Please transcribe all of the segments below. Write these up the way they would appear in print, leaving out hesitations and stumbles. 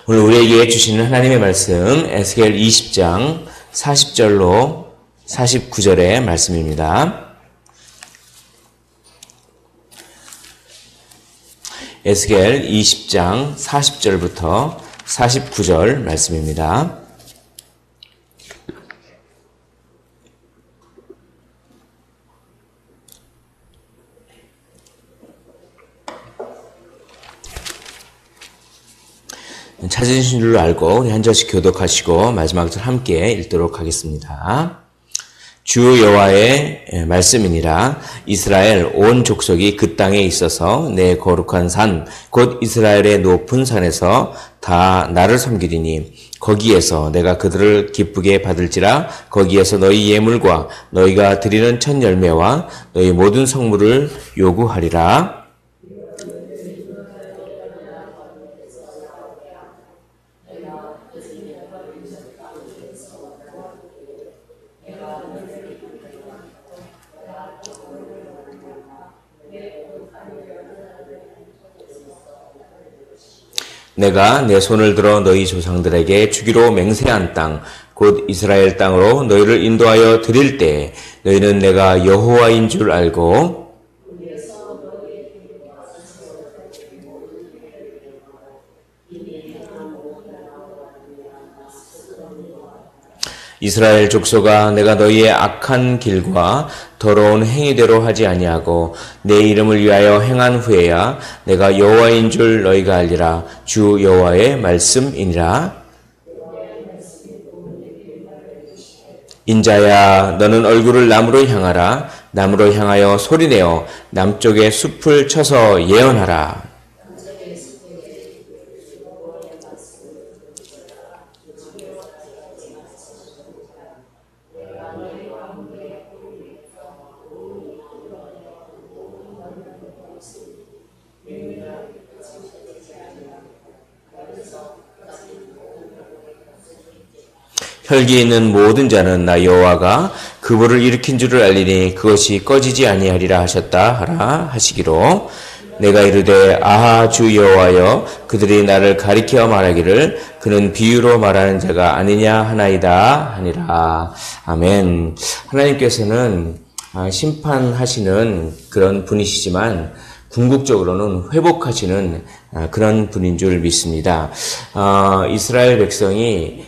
오늘 우리에게 주시는 하나님의 말씀 에스겔 20장 40절로 49절의 말씀입니다. 에스겔 20장 40절부터 49절 말씀입니다. 찾으신 줄로 알고 우리 한 절씩 교독하시고 마지막 절 함께 읽도록 하겠습니다. 주 여호와의 말씀이니라. 이스라엘 온 족속이 그 땅에 있어서 내 거룩한 산 곧 이스라엘의 높은 산에서 다 나를 섬기리니 거기에서 내가 그들을 기쁘게 받을지라. 거기에서 너희 예물과 너희가 드리는 첫 열매와 너희 모든 성물을 요구하리라. 내가 내 손을 들어 너희 조상들에게 주기로 맹세한 땅 곧 이스라엘 땅으로 너희를 인도하여 드릴 때 너희는 내가 여호와인 줄 알고 이스라엘 족속아, 내가 너희의 악한 길과 더러운 행위대로 하지 아니하고 내 이름을 위하여 행한 후에야 내가 여호와인 줄 너희가 알리라. 주 여호와의 말씀이니라. 인자야, 너는 얼굴을 남으로 향하라. 남으로 향하여 소리내어 남쪽의 숲을 쳐서 예언하라. 혈기에 있는 모든 자는 나 여호와가 그 불을 일으킨 줄을 알리니 그것이 꺼지지 아니하리라 하셨다 하라 하시기로. 내가 이르되 아하 주 여호와여, 그들이 나를 가리켜 말하기를 그는 비유로 말하는 자가 아니냐 하나이다 하니라. 아멘. 하나님께서는 심판하시는 그런 분이시지만 궁극적으로는 회복하시는 그런 분인 줄 믿습니다. 이스라엘 백성이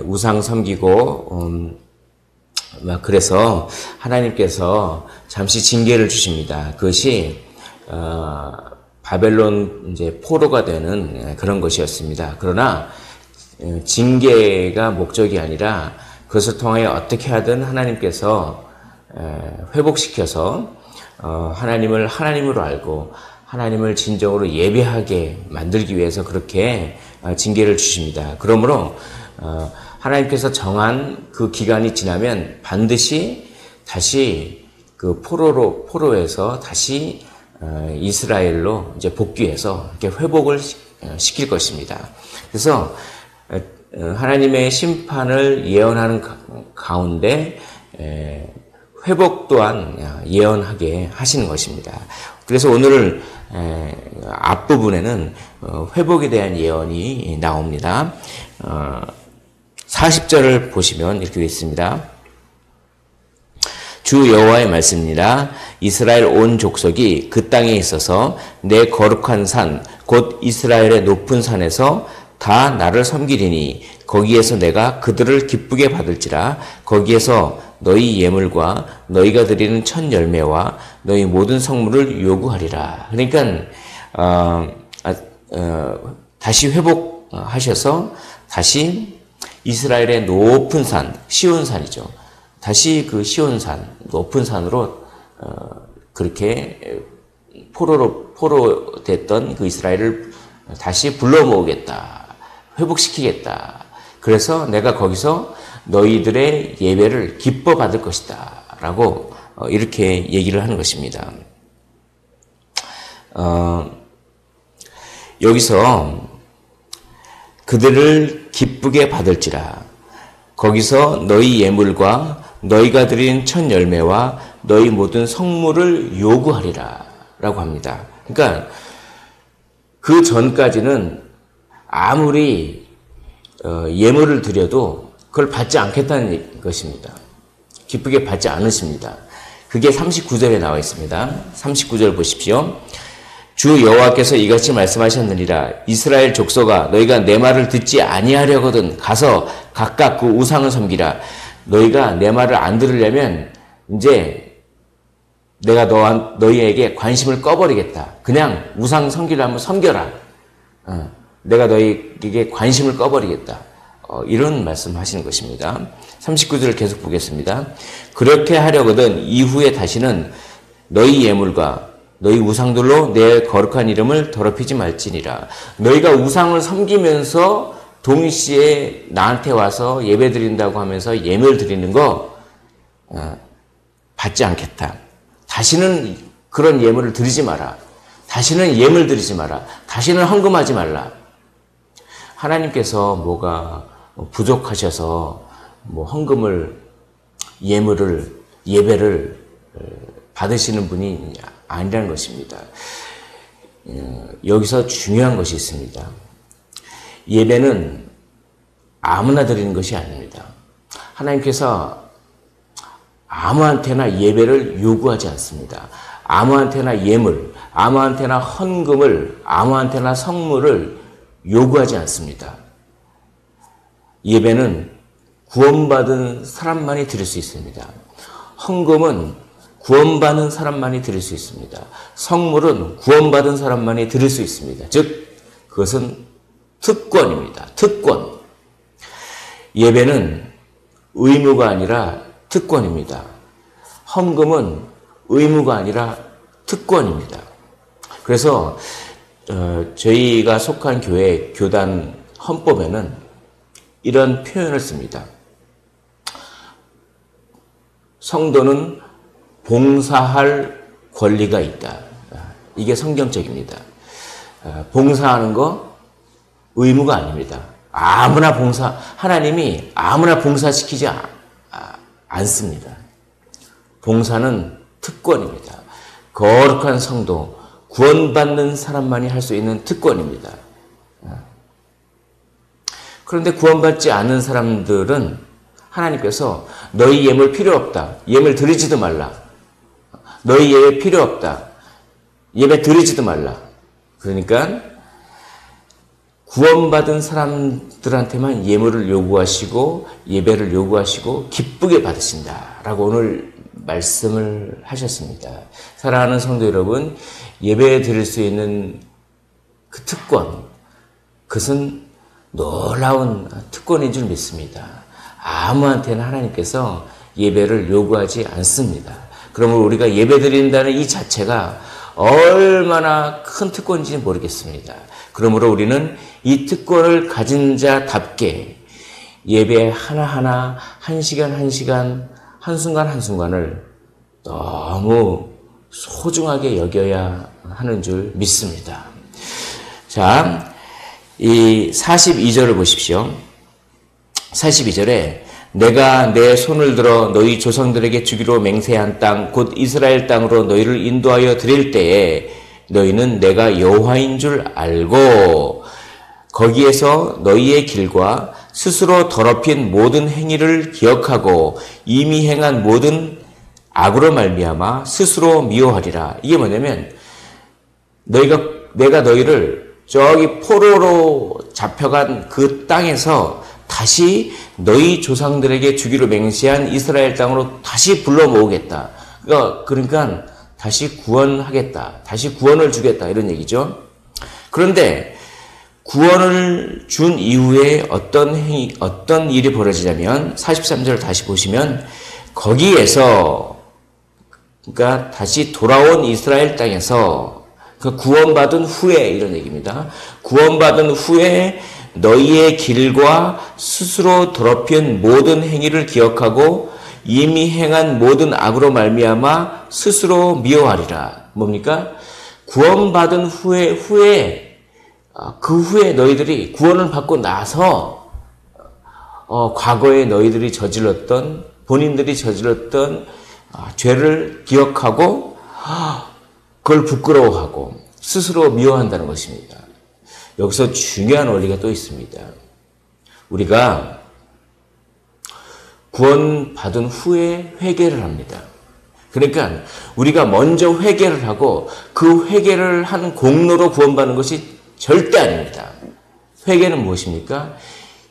우상 섬기고 그래서 하나님께서 잠시 징계를 주십니다. 그것이 바벨론 이제 포로가 되는 그런 것이었습니다. 그러나 징계가 목적이 아니라 그것을 통하여 어떻게 하든 하나님께서 회복시켜서 하나님을 하나님으로 알고 하나님을 진정으로 예배하게 만들기 위해서 그렇게 징계를 주십니다. 그러므로 하나님께서 정한 그 기간이 지나면 반드시 다시 그 포로에서 다시 이스라엘로 이제 복귀해서 이렇게 회복을 시킬 것입니다. 그래서 하나님의 심판을 예언하는 가운데 회복 또한 예언하게 하시는 것입니다. 그래서 오늘 앞부분에는 회복에 대한 예언이 나옵니다. 40절을 보시면 이렇게 되어 있습니다. 주 여호와의 말씀입니다. 이스라엘 온 족속이 그 땅에 있어서 내 거룩한 산 곧 이스라엘의 높은 산에서 다 나를 섬기리니 거기에서 내가 그들을 기쁘게 받을지라. 거기에서 너희 예물과 너희가 드리는 첫 열매와 너희 모든 성물을 요구하리라. 그러니까 다시 회복하셔서 다시 이스라엘의 높은 산, 시온산이죠. 다시 그 시온산, 높은 산으로 그렇게 포로 됐던 그 이스라엘을 다시 불러 모으겠다. 회복시키겠다. 그래서 내가 거기서 너희들의 예배를 기뻐 받을 것이다. 라고 이렇게 얘기를 하는 것입니다. 여기서 그들을 기쁘게 받을지라. 거기서 너희 예물과 너희가 드린 첫 열매와 너희 모든 성물을 요구하리라 라고 합니다. 그러니까 그 전까지는 아무리 예물을 드려도 그걸 받지 않겠다는 것입니다. 기쁘게 받지 않으십니다. 그게 39절에 나와 있습니다. 39절 보십시오. 주 여호와께서 이같이 말씀하셨느니라. 이스라엘 족속아, 너희가 내 말을 듣지 아니하려거든 가서 각각 그 우상을 섬기라. 너희가 내 말을 안 들으려면 이제 내가 너희에게 관심을 꺼버리겠다. 그냥 우상 섬기려면 섬겨라. 내가 너희에게 관심을 꺼버리겠다. 이런 말씀하시는 것입니다. 39절을 계속 보겠습니다. 그렇게 하려거든 이후에 다시는 너희 예물과 너희 우상들로 내 거룩한 이름을 더럽히지 말지니라. 너희가 우상을 섬기면서 동시에 나한테 와서 예배 드린다고 하면서 예물 드리는 거 받지 않겠다. 다시는 그런 예물을 드리지 마라. 다시는 예물 드리지 마라. 다시는 헌금하지 말라. 하나님께서 뭐가 부족하셔서 헌금을, 예배를 받으시는 분이 아니라는 것입니다. 여기서 중요한 것이 있습니다. 예배는 아무나 드리는 것이 아닙니다. 하나님께서 아무한테나 예배를 요구하지 않습니다. 아무한테나 예물, 아무한테나 헌금을, 아무한테나 성물을 요구하지 않습니다. 예배는 구원받은 사람만이 드릴 수 있습니다. 헌금은 구원받은 사람만이 드릴 수 있습니다. 성물은 구원받은 사람만이 드릴 수 있습니다. 즉 그것은 특권입니다. 특권. 예배는 의무가 아니라 특권입니다. 헌금은 의무가 아니라 특권입니다. 그래서 저희가 속한 교회 교단 헌법에는 이런 표현을 씁니다. 성도는 봉사할 권리가 있다. 이게 성경적입니다. 봉사하는 거 의무가 아닙니다. 아무나 하나님이 아무나 봉사시키지 않습니다. 봉사는 특권입니다. 거룩한 성도, 구원받는 사람만이 할 수 있는 특권입니다. 그런데 구원받지 않는 사람들은 하나님께서 너희 예물 필요 없다. 예물 드리지도 말라. 너희 예배 필요 없다. 예배 드리지도 말라. 그러니까 구원받은 사람들한테만 예물을 요구하시고 예배를 요구하시고 기쁘게 받으신다라고 오늘 말씀을 하셨습니다. 사랑하는 성도 여러분, 예배 드릴 수 있는 그 특권, 그것은 놀라운 특권인 줄 믿습니다. 아무한테나 하나님께서 예배를 요구하지 않습니다. 그러므로 우리가 예배 드린다는 이 자체가 얼마나 큰 특권인지 모르겠습니다. 그러므로 우리는 이 특권을 가진 자답게 예배 하나하나, 한 시간 한 시간, 한순간 한순간을 너무 소중하게 여겨야 하는 줄 믿습니다. 자, 이 42절을 보십시오. 42절에 내가 내 손을 들어 너희 조상들에게 주기로 맹세한 땅 곧 이스라엘 땅으로 너희를 인도하여 드릴 때에 너희는 내가 여호와인 줄 알고 거기에서 너희의 길과 스스로 더럽힌 모든 행위를 기억하고 이미 행한 모든 악으로 말미암아 스스로 미워하리라. 이게 뭐냐면 내가 너희를 저기 포로로 잡혀간 그 땅에서 다시 너희 조상들에게 주기로 맹세한 이스라엘 땅으로 다시 불러 모으겠다. 그러니까 다시 구원하겠다. 다시 구원을 주겠다. 이런 얘기죠. 그런데 구원을 준 이후에 어떤 일이 벌어지냐면 43절을 다시 보시면 거기에서 그러니까 다시 돌아온 이스라엘 땅에서 그 구원받은 후에 이런 얘기입니다. 구원받은 후에 너희의 길과 스스로 더럽힌 모든 행위를 기억하고 이미 행한 모든 악으로 말미암아 스스로 미워하리라. 뭡니까? 구원받은 후에 그 후에 너희들이 구원을 받고 나서 과거에 너희들이 본인들이 저질렀던 죄를 기억하고 그걸 부끄러워하고 스스로 미워한다는 것입니다. 여기서 중요한 원리가 또 있습니다. 우리가 구원받은 후에 회개를 합니다. 그러니까 우리가 먼저 회개를 하고 그 회개를 한 공로로 구원받는 것이 절대 아닙니다. 회개는 무엇입니까?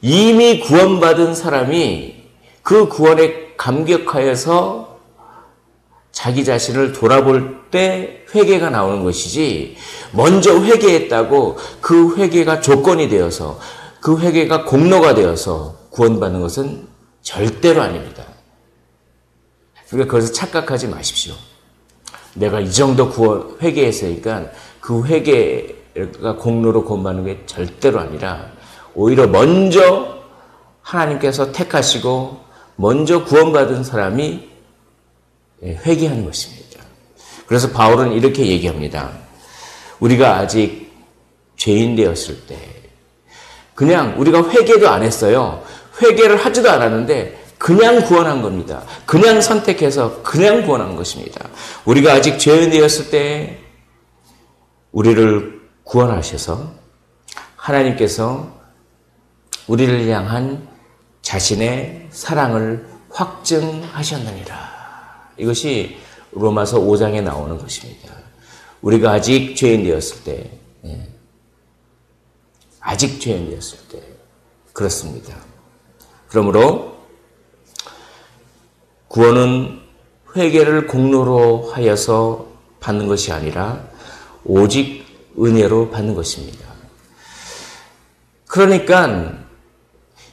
이미 구원받은 사람이 그 구원에 감격하여서 자기 자신을 돌아볼 때 회개가 나오는 것이지, 먼저 회개했다고 그 회개가 조건이 되어서 그 회개가 공로가 되어서 구원받는 것은 절대로 아닙니다. 그러니까 거기서 착각하지 마십시오. 내가 이 정도 회개했으니까 그 회개가 공로로 구원받는 게 절대로 아니라, 오히려 먼저 하나님께서 택하시고 먼저 구원받은 사람이 회개하는 것입니다. 그래서 바울은 이렇게 얘기합니다. 우리가 아직 죄인 되었을 때 그냥 우리가 회개도 안 했어요. 회개를 하지도 않았는데 그냥 구원한 겁니다. 그냥 선택해서 그냥 구원한 것입니다. 우리가 아직 죄인 되었을 때 우리를 구원하셔서 하나님께서 우리를 향한 자신의 사랑을 확증하셨느니라. 이것이 로마서 5장에 나오는 것입니다. 우리가 아직 죄인 되었을 때, 아직 죄인 되었을 때 그렇습니다. 그러므로 구원은 회개를 공로로 하여서 받는 것이 아니라 오직 은혜로 받는 것입니다. 그러니까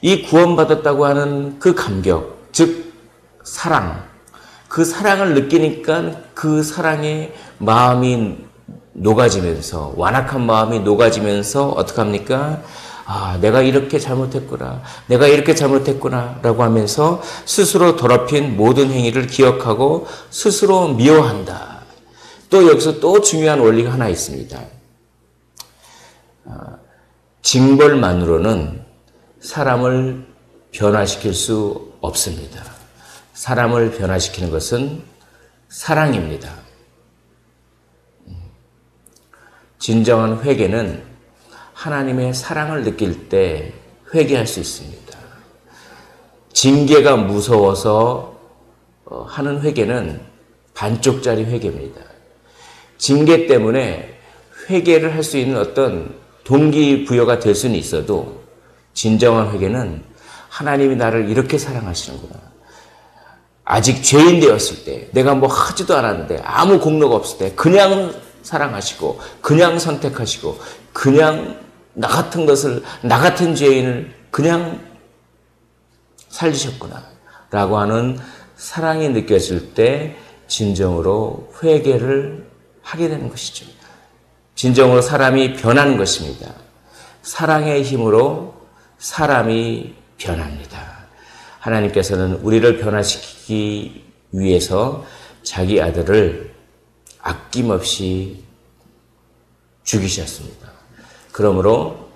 이 구원받았다고 하는 그 감격, 즉 사랑, 그 사랑을 느끼니까 그 사랑의 마음이 녹아지면서, 완악한 마음이 녹아지면서 어떻게 합니까? 아, 내가 이렇게 잘못했구나, 내가 이렇게 잘못했구나 라고 하면서 스스로 더럽힌 모든 행위를 기억하고 스스로 미워한다. 또 여기서 또 중요한 원리가 하나 있습니다. 징벌만으로는 사람을 변화시킬 수 없습니다. 사람을 변화시키는 것은 사랑입니다. 진정한 회개는 하나님의 사랑을 느낄 때 회개할 수 있습니다. 징계가 무서워서 하는 회개는 반쪽짜리 회개입니다. 징계 때문에 회개를 할 수 있는 어떤 동기부여가 될 수는 있어도, 진정한 회개는 하나님이 나를 이렇게 사랑하시는구나, 아직 죄인 되었을 때, 내가 뭐 하지도 않았는데, 아무 공로가 없을 때 그냥 사랑하시고 그냥 선택하시고 그냥 나 같은 죄인을 그냥 살리셨구나 라고 하는 사랑이 느껴질 때 진정으로 회개를 하게 되는 것이죠. 진정으로 사람이 변하는 것입니다. 사랑의 힘으로 사람이 변합니다. 하나님께서는 우리를 변화시키기 위해서 자기 아들을 아낌없이 죽이셨습니다. 그러므로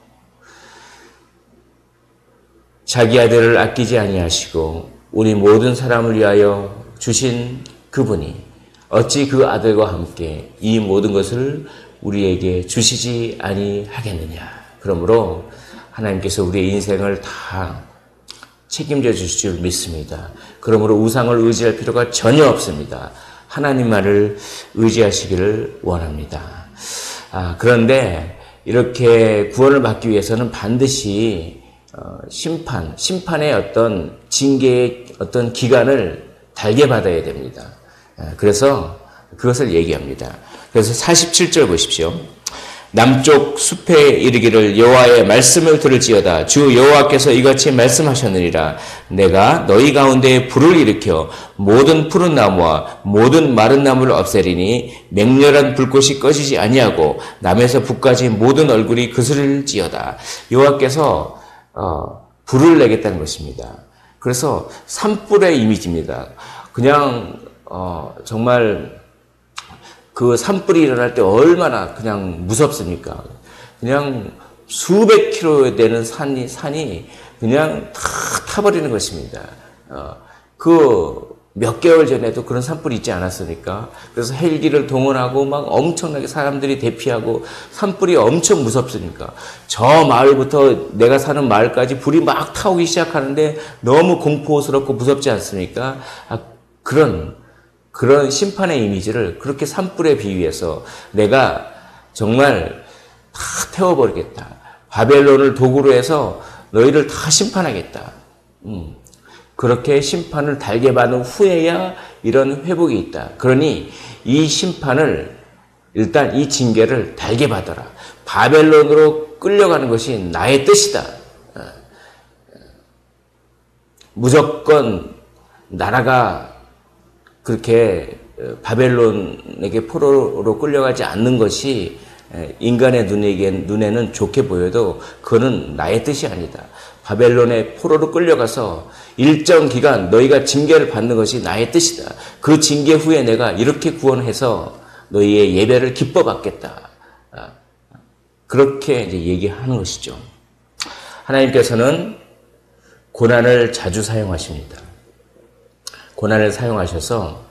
자기 아들을 아끼지 아니하시고 우리 모든 사람을 위하여 주신 그분이 어찌 그 아들과 함께 이 모든 것을 우리에게 주시지 아니하겠느냐. 그러므로 하나님께서 우리의 인생을 다 책임져 주실 줄 믿습니다. 그러므로 우상을 의지할 필요가 전혀 없습니다. 하나님만을 의지하시기를 원합니다. 그런데 이렇게 구원을 받기 위해서는 반드시 심판의 어떤 징계의 어떤 기간을 달게 받아야 됩니다. 그래서 그것을 얘기합니다. 그래서 47절 보십시오. 남쪽 숲에 이르기를 여호와의 말씀을 들을지어다. 주 여호와께서 이같이 말씀하셨느니라. 내가 너희 가운데 불을 일으켜 모든 푸른 나무와 모든 마른 나무를 없애리니 맹렬한 불꽃이 꺼지지 아니하고 남에서 북까지 모든 얼굴이 그스릴지어다. 여호와께서 불을 내겠다는 것입니다. 그래서 산불의 이미지입니다. 그냥 정말 그 산불이 일어날 때 얼마나 그냥 무섭습니까? 그냥 수백 킬로 되는 산이 그냥 다 타버리는 것입니다. 그 몇 개월 전에도 그런 산불이 있지 않았습니까? 그래서 헬기를 동원하고 막 엄청나게 사람들이 대피하고 산불이 엄청 무섭으니까 저 마을부터 내가 사는 마을까지 불이 막 타오기 시작하는데 너무 공포스럽고 무섭지 않습니까? 그런 심판의 이미지를 그렇게 산불에 비유해서 내가 정말 다 태워버리겠다. 바벨론을 도구로 해서 너희를 다 심판하겠다. 그렇게 심판을 달게 받은 후에야 이런 회복이 있다. 그러니 이 심판을 일단 이 징계를 달게 받아라. 바벨론으로 끌려가는 것이 나의 뜻이다. 무조건 나라가 그렇게 바벨론에게 포로로 끌려가지 않는 것이 인간의 눈에는 좋게 보여도 그거는 나의 뜻이 아니다. 바벨론의 포로로 끌려가서 일정 기간 너희가 징계를 받는 것이 나의 뜻이다. 그 징계 후에 내가 이렇게 구원해서 너희의 예배를 기뻐 받겠다. 그렇게 이제 얘기하는 것이죠. 하나님께서는 고난을 자주 사용하십니다. 고난을 사용하셔서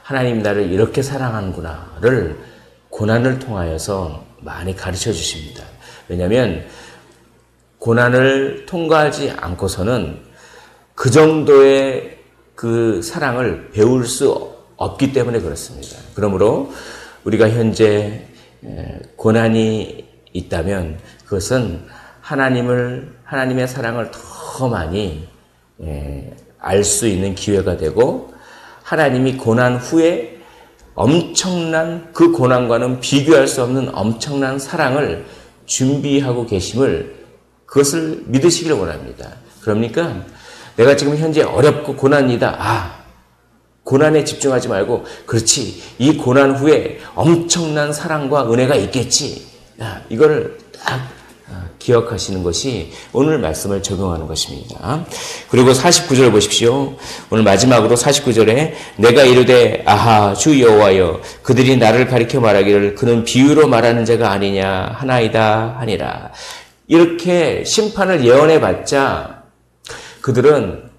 하나님 나를 이렇게 사랑하는구나를 고난을 통하여서 많이 가르쳐 주십니다. 왜냐하면 고난을 통과하지 않고서는 그 정도의 그 사랑을 배울 수 없기 때문에 그렇습니다. 그러므로 우리가 현재 고난이 있다면 그것은 하나님의 사랑을 더 많이 알 수 있는 기회가 되고 하나님이 고난 후에 엄청난 그 고난과는 비교할 수 없는 엄청난 사랑을 준비하고 계심을 그것을 믿으시길 원합니다. 그러니까 내가 지금 현재 어렵고 고난이다. 고난에 집중하지 말고 그렇지. 이 고난 후에 엄청난 사랑과 은혜가 있겠지. 이거를 딱 기억하시는 것이 오늘 말씀을 적용하는 것입니다. 그리고 49절 보십시오. 오늘 마지막으로 49절에 내가 이르되 아하 주 여호와여 그들이 나를 가리켜 말하기를 그는 비유로 말하는 자가 아니냐 하나이다 하니라. 이렇게 심판을 예언해봤자 그들은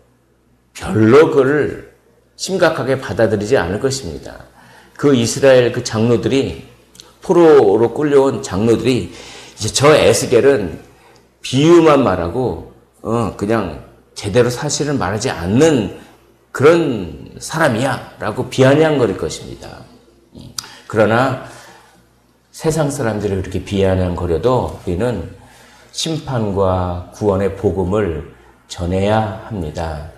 별로 그를 심각하게 받아들이지 않을 것입니다. 그 이스라엘 그 장로들이 포로로 끌려온 장로들이 이제 저 에스겔은 비유만 말하고 그냥 제대로 사실을 말하지 않는 그런 사람이야 라고 비아냥거릴 것입니다. 그러나 세상 사람들이 그렇게 비아냥거려도 우리는 심판과 구원의 복음을 전해야 합니다.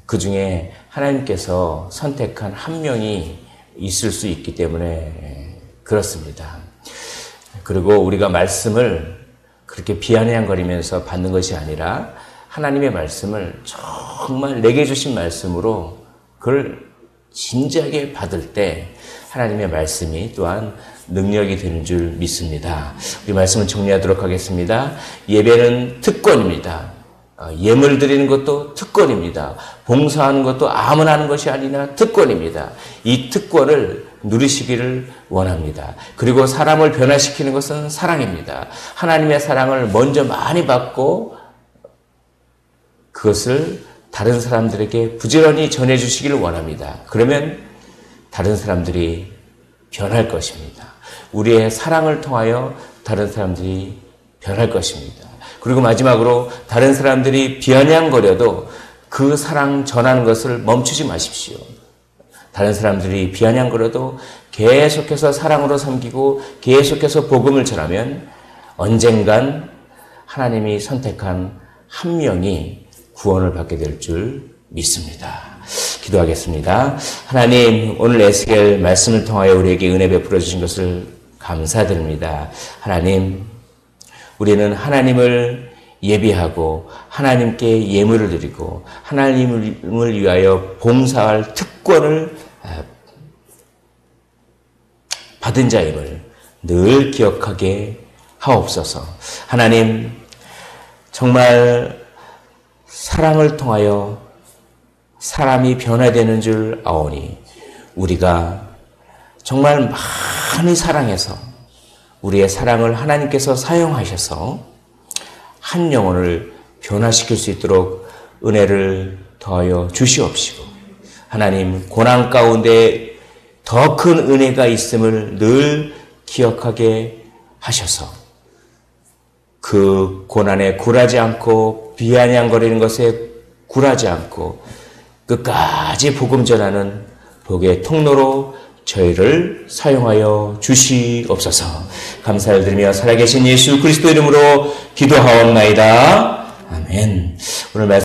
그 중에 하나님께서 선택한 한 명이 있을 수 있기 때문에 그렇습니다. 그리고 우리가 말씀을 그렇게 비아냥거리면서 받는 것이 아니라 하나님의 말씀을 정말 내게 주신 말씀으로 그걸 진지하게 받을 때 하나님의 말씀이 또한 능력이 되는 줄 믿습니다. 우리 말씀을 정리하도록 하겠습니다. 예배는 특권입니다. 예물 드리는 것도 특권입니다. 봉사하는 것도 아무나 하는 것이 아니라 특권입니다. 이 특권을 누리시기를 원합니다. 그리고 사람을 변화시키는 것은 사랑입니다. 하나님의 사랑을 먼저 많이 받고 그것을 다른 사람들에게 부지런히 전해주시기를 원합니다. 그러면 다른 사람들이 변할 것입니다. 우리의 사랑을 통하여 다른 사람들이 변할 것입니다. 그리고 마지막으로 다른 사람들이 비아냥거려도 그 사랑 전하는 것을 멈추지 마십시오. 다른 사람들이 비아냥거려도 계속해서 사랑으로 섬기고 계속해서 복음을 전하면 언젠간 하나님이 선택한 한 명이 구원을 받게 될 줄 믿습니다. 기도하겠습니다. 하나님, 오늘 에스겔 말씀을 통하여 우리에게 은혜 베풀어 주신 것을 감사드립니다. 하나님, 우리는 하나님을 예비하고 하나님께 예물을 드리고 하나님을 위하여 봉사할 특권을 받은 자임을 늘 기억하게 하옵소서. 하나님, 정말 사랑을 통하여 사람이 변화되는 줄 아오니 우리가 정말 많이 사랑해서 우리의 사랑을 하나님께서 사용하셔서 한 영혼을 변화시킬 수 있도록 은혜를 더하여 주시옵시고 하나님 고난 가운데 더 큰 은혜가 있음을 늘 기억하게 하셔서 그 고난에 굴하지 않고 비아냥거리는 것에 굴하지 않고 끝까지 복음 전하는 복의 통로로 저희를 사용하여 주시옵소서. 감사를 드리며 살아계신 예수 그리스도 이름으로 기도하옵나이다. 아멘. 오늘 말씀